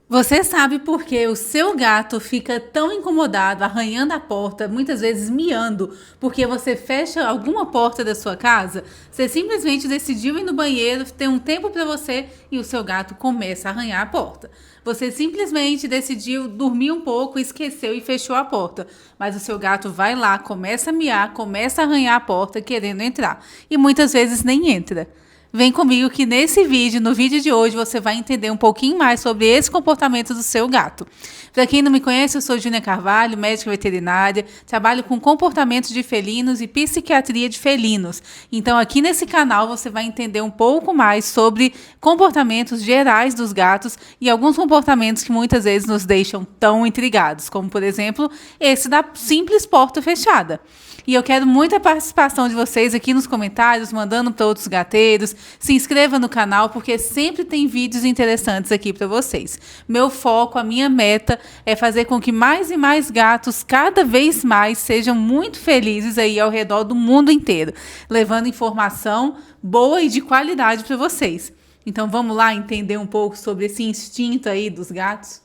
Você sabe por que o seu gato fica tão incomodado, arranhando a porta, muitas vezes miando, porque você fecha alguma porta da sua casa? Você simplesmente decidiu ir no banheiro, ter um tempo para você e o seu gato começa a arranhar a porta. Você simplesmente decidiu dormir um pouco, esqueceu e fechou a porta. Mas o seu gato vai lá, começa a miar, começa a arranhar a porta querendo entrar. E muitas vezes nem entra. Vem comigo que nesse vídeo, no vídeo de hoje, você vai entender um pouquinho mais sobre esse comportamento do seu gato. Para quem não me conhece, eu sou Júnia Carvalho, médica veterinária, trabalho com comportamentos de felinos e psiquiatria de felinos. Então aqui nesse canal você vai entender um pouco mais sobre comportamentos gerais dos gatos e alguns comportamentos que muitas vezes nos deixam tão intrigados, como por exemplo, esse da simples porta fechada. E eu quero muita participação de vocês aqui nos comentários, mandando para outros gateiros. Se inscreva no canal, porque sempre tem vídeos interessantes aqui para vocês. Meu foco, a minha meta é fazer com que mais e mais gatos, cada vez mais, sejam muito felizes aí ao redor do mundo inteiro, levando informação boa e de qualidade para vocês. Então vamos lá entender um pouco sobre esse instinto aí dos gatos?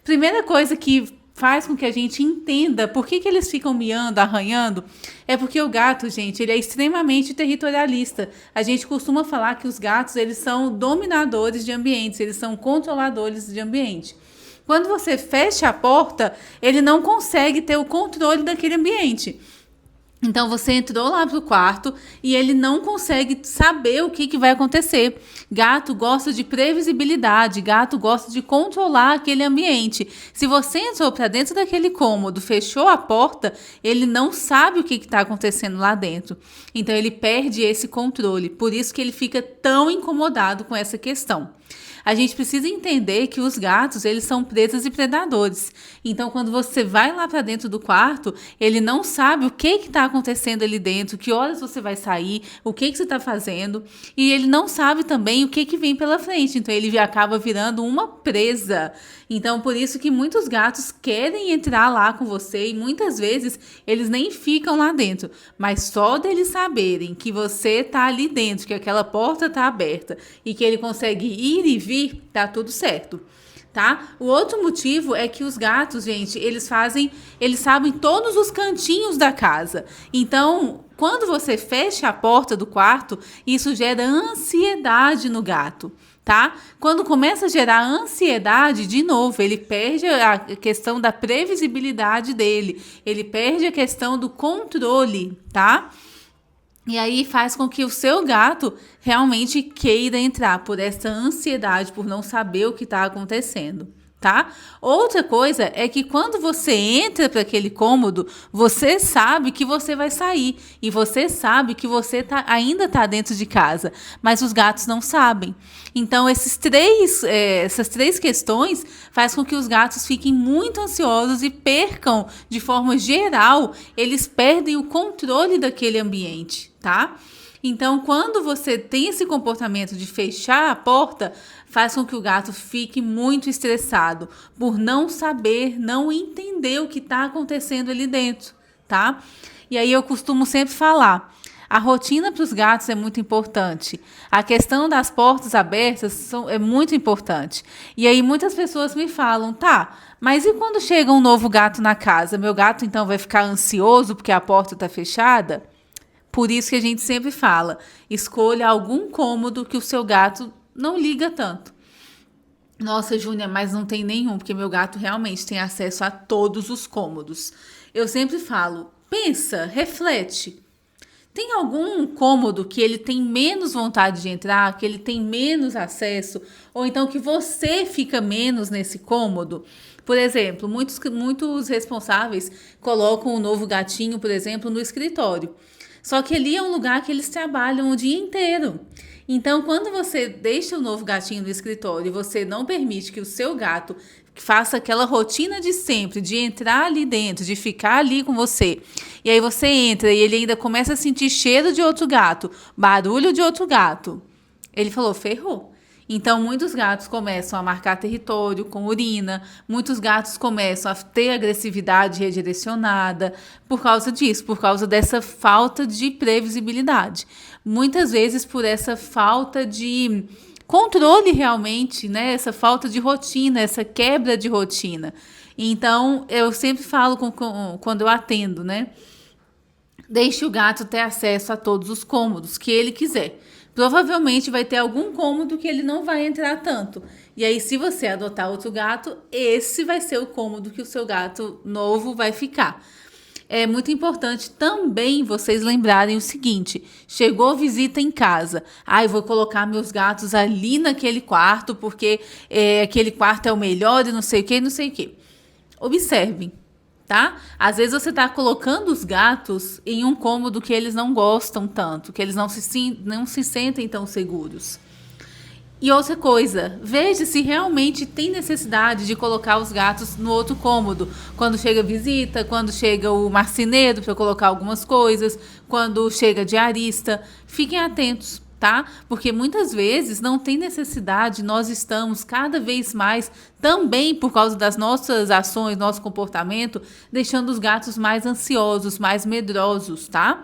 Primeira coisa que faz com que a gente entenda por que eles ficam miando, arranhando, é porque o gato, gente, ele é extremamente territorialista. A gente costuma falar que os gatos, eles são dominadores de ambientes, eles são controladores de ambiente. Quando você fecha a porta, ele não consegue ter o controle daquele ambiente. Então você entrou lá pro quarto e ele não consegue saber o que vai acontecer. Gato gosta de previsibilidade, gato gosta de controlar aquele ambiente. Se você entrou para dentro daquele cômodo, fechou a porta, ele não sabe o que está acontecendo lá dentro. Então ele perde esse controle. Por isso que ele fica tão incomodado com essa questão. A gente precisa entender que os gatos, eles são presas e predadores. Então, quando você vai lá para dentro do quarto, ele não sabe o que está acontecendo ali dentro, que horas você vai sair, o que você está fazendo, e ele não sabe também o que vem pela frente. Então, ele acaba virando uma presa. Então, por isso que muitos gatos querem entrar lá com você e muitas vezes eles nem ficam lá dentro. Mas só deles saberem que você está ali dentro, que aquela porta está aberta e que ele consegue ir e vir, tá tudo certo. Tá? O outro motivo é que os gatos, gente, eles sabem todos os cantinhos da casa. Então, quando você fecha a porta do quarto, isso gera ansiedade no gato. Tá? Quando começa a gerar ansiedade, de novo, ele perde a questão da previsibilidade dele, ele perde a questão do controle, tá? E aí faz com que o seu gato realmente queira entrar por essa ansiedade, por não saber o que está acontecendo. Tá? Outra coisa é que quando você entra para aquele cômodo, você sabe que você vai sair e você sabe que você ainda está dentro de casa, mas os gatos não sabem. Então, essas três questões faz com que os gatos fiquem muito ansiosos e percam, de forma geral, eles perdem o controle daquele ambiente, tá? Então, quando você tem esse comportamento de fechar a porta, faz com que o gato fique muito estressado por não saber, não entender o que está acontecendo ali dentro, tá? E aí eu costumo sempre falar, a rotina para os gatos é muito importante. A questão das portas abertas é muito importante. E aí muitas pessoas me falam, tá, mas e quando chega um novo gato na casa? Meu gato então vai ficar ansioso porque a porta está fechada? Por isso que a gente sempre fala, escolha algum cômodo que o seu gato não liga tanto. Nossa, Júnia, mas não tem nenhum, porque meu gato realmente tem acesso a todos os cômodos. Eu sempre falo, pensa, reflete. Tem algum cômodo que ele tem menos vontade de entrar, que ele tem menos acesso, ou então que você fica menos nesse cômodo? Por exemplo, muitos responsáveis colocam o novo gatinho, por exemplo, no escritório. Só que ali é um lugar que eles trabalham o dia inteiro. Então, quando você deixa o novo gatinho no escritório e você não permite que o seu gato faça aquela rotina de sempre, de entrar ali dentro, de ficar ali com você, e aí você entra e ele ainda começa a sentir cheiro de outro gato, barulho de outro gato, ele falou, ferrou. Então, muitos gatos começam a marcar território com urina, muitos gatos começam a ter agressividade redirecionada por causa disso, por causa dessa falta de previsibilidade. Muitas vezes por essa falta de controle realmente, né, essa falta de rotina, essa quebra de rotina. Então, eu sempre falo quando eu atendo, né? Deixe o gato ter acesso a todos os cômodos que ele quiser. Provavelmente vai ter algum cômodo que ele não vai entrar tanto. E aí, se você adotar outro gato, esse vai ser o cômodo que o seu gato novo vai ficar. É muito importante também vocês lembrarem o seguinte: chegou visita em casa, eu vou colocar meus gatos ali naquele quarto porque aquele quarto é o melhor e não sei o que, não sei o que. Observem, tá? Às vezes você está colocando os gatos em um cômodo que eles não gostam tanto, que eles não se sentem tão seguros. E outra coisa, veja se realmente tem necessidade de colocar os gatos no outro cômodo. Quando chega visita, quando chega o marceneiro para colocar algumas coisas, quando chega diarista, fiquem atentos, tá? Porque muitas vezes não tem necessidade, nós estamos cada vez mais, também por causa das nossas ações, nosso comportamento, deixando os gatos mais ansiosos, mais medrosos, tá?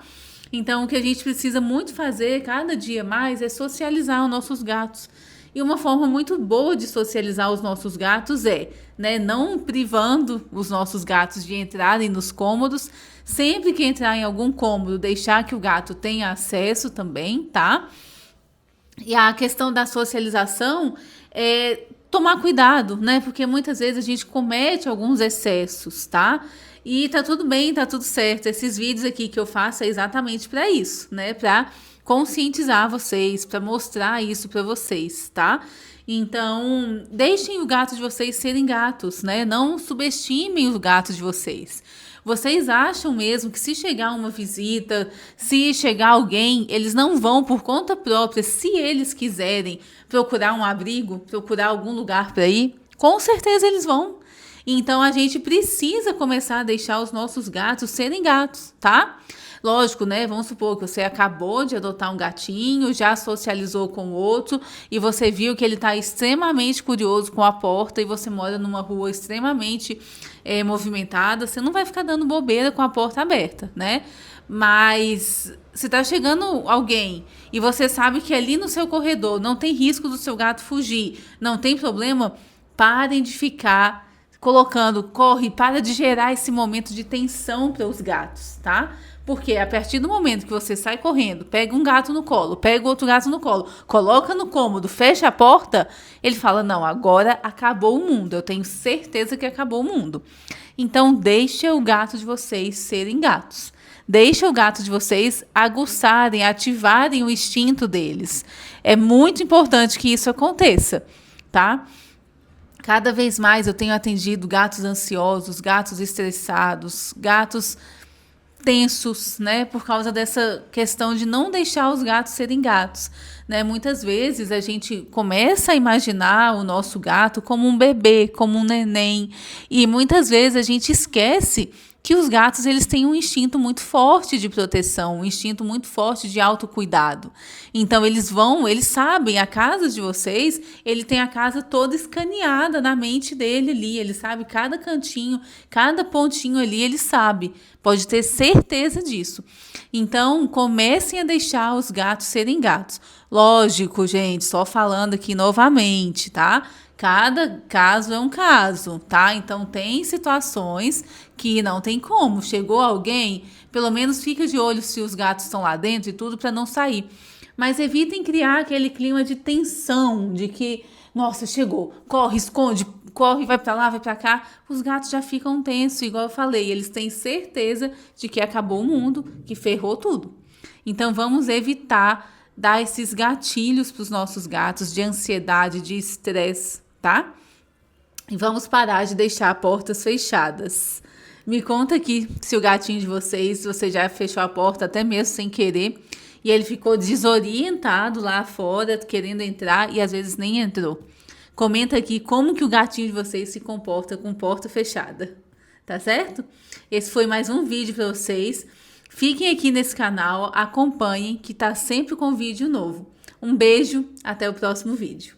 Então, o que a gente precisa muito fazer cada dia mais é socializar os nossos gatos. E uma forma muito boa de socializar os nossos gatos é, né, não privando os nossos gatos de entrarem nos cômodos. Sempre que entrar em algum cômodo, deixar que o gato tenha acesso também, tá? E a questão da socialização é tomar cuidado, né? Porque muitas vezes a gente comete alguns excessos, tá? E tá tudo bem, tá tudo certo. Esses vídeos aqui que eu faço é exatamente para isso, né? Para conscientizar vocês, para mostrar isso para vocês, tá? Então, deixem o gato de vocês serem gatos, né? Não subestimem os gatos de vocês. Vocês acham mesmo que se chegar uma visita, se chegar alguém, eles não vão por conta própria, se eles quiserem procurar um abrigo, procurar algum lugar para ir? Com certeza eles vão. Então a gente precisa começar a deixar os nossos gatos serem gatos, tá? Lógico, né? Vamos supor que você acabou de adotar um gatinho, já socializou com outro e você viu que ele está extremamente curioso com a porta e você mora numa rua extremamente movimentada, você não vai ficar dando bobeira com a porta aberta, né? Mas se tá chegando alguém e você sabe que ali no seu corredor não tem risco do seu gato fugir, não tem problema, parem de ficar colocando, para de gerar esse momento de tensão para os gatos, tá? Porque a partir do momento que você sai correndo, pega um gato no colo, pega outro gato no colo, coloca no cômodo, fecha a porta, ele fala, não, agora acabou o mundo, eu tenho certeza que acabou o mundo. Então, deixa o gato de vocês serem gatos. Deixa o gato de vocês aguçarem, ativarem o instinto deles. É muito importante que isso aconteça, tá? Cada vez mais eu tenho atendido gatos ansiosos, gatos estressados, gatos tensos, né? Por causa dessa questão de não deixar os gatos serem gatos, né? Muitas vezes a gente começa a imaginar o nosso gato como um bebê, como um neném, e muitas vezes a gente esquece que os gatos eles têm um instinto muito forte de proteção, um instinto muito forte de autocuidado. Então eles sabem, a casa de vocês, ele tem a casa toda escaneada na mente dele ali, ele sabe cada cantinho, cada pontinho ali, ele sabe, pode ter certeza disso. Então comecem a deixar os gatos serem gatos. Lógico, gente, só falando aqui novamente, tá? Cada caso é um caso, tá? Então tem situações que não tem como. Chegou alguém, pelo menos fica de olho se os gatos estão lá dentro e tudo para não sair. Mas evitem criar aquele clima de tensão, de que, nossa, chegou, corre, esconde, corre, vai para lá, vai para cá. Os gatos já ficam tensos, igual eu falei, eles têm certeza de que acabou o mundo, que ferrou tudo. Então vamos evitar dar esses gatilhos para os nossos gatos de ansiedade, de estresse, tá? E vamos parar de deixar portas fechadas. Me conta aqui se o gatinho de vocês, você já fechou a porta até mesmo sem querer e ele ficou desorientado lá fora, querendo entrar e às vezes nem entrou. Comenta aqui como que o gatinho de vocês se comporta com porta fechada, tá certo? Esse foi mais um vídeo para vocês. Fiquem aqui nesse canal, acompanhem que tá sempre com vídeo novo. Um beijo, até o próximo vídeo.